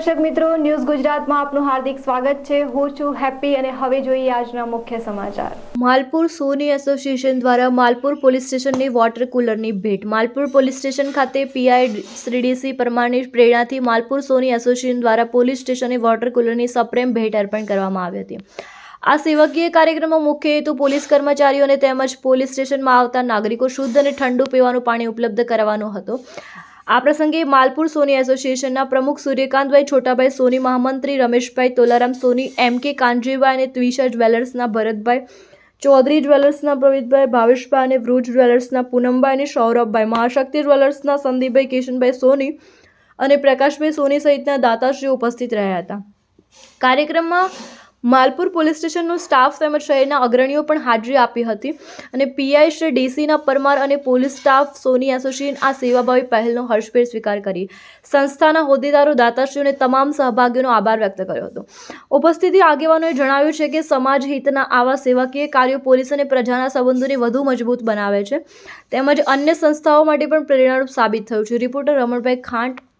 દર્શક મિત્રો, ન્યૂઝ ગુજરાતમાં આપનું હાર્દિક સ્વાગત છે। હું છું હેપી અને હવે જોઈએ આજના મુખ્ય સમાચાર। માલપુર સોની એસોસિએશન દ્વારા માલપુર પોલીસ સ્ટેશનની વોટર કુલરની ભેટ। માલપુર પોલીસ સ્ટેશન ખાતે પીઆઈ શ્રી ડીસી પરમારની પ્રેરણાથી માલપુર સોની એસોસિએશન દ્વારા પોલીસ સ્ટેશનની વોટર કુલરની સપ્રેમ ભેટ અર્પણ કરવામાં આવી હતી। આ સેવાકીય કાર્યક્રમમાં મુખ્ય હેતુ પોલીસ કર્મચારીઓને તેમજ પોલીસ સ્ટેશનમાં આવતા નાગરિકો શુદ્ધ અને ઠંડુ પીવાનું પાણી ઉપલબ્ધ કરાવવાનો હતો। આ પ્રસંગે માલપુર સોની એસોસિએશનના પ્રમુખ સૂર્યકાંતભાઈ છોટાભાઈ સોની, મહામંત્રી રમેશભાઈ તોલારામ સોની, એમ.કે. કાનજીભાઈ અને ત્વિષા જ્વેલર્સના ભરતભાઈ, ચૌધરી જ્વેલર્સના પ્રવીતભાઈ, ભાવેશભાઈ અને વૃજ જ્વેલર્સના પૂનમભાઈ અને સૌરભભાઈ, મહાશક્તિ જ્વેલર્સના સંદીપભાઈ, કિશનભાઈ સોની અને પ્રકાશભાઈ સોની સહિતના દાતાશ્રીઓ ઉપસ્થિત રહ્યા હતા। કાર્યક્રમમાં માલપુર પોલીસ સ્ટેશનનો સ્ટાફ તેમજ શહેરના અગ્રણીઓ પણ હાજરી આપી હતી અને પીઆઈ શ્રી ડીસીના પરમાર અને પોલીસ સ્ટાફ સોની એસોસિએશન આ સેવાભાવી પહેલનો હર્ષભેર સ્વીકાર કરી સંસ્થાના હોદ્દેદારો, દાતાશ્રીઓ અને તમામ સહભાગીઓનો આભાર વ્યક્ત કર્યો હતો। ઉપસ્થિત આગેવાનોએ જણાવ્યું છે કે સમાજ હિતના આવા સેવાકીય કાર્યો પોલીસ અને પ્રજાના સંબંધોને વધુ મજબૂત બનાવે છે તેમજ અન્ય સંસ્થાઓ માટે પણ પ્રેરણારૂપ સાબિત થયું છે। રિપોર્ટર રમણભાઈ ખાંટ,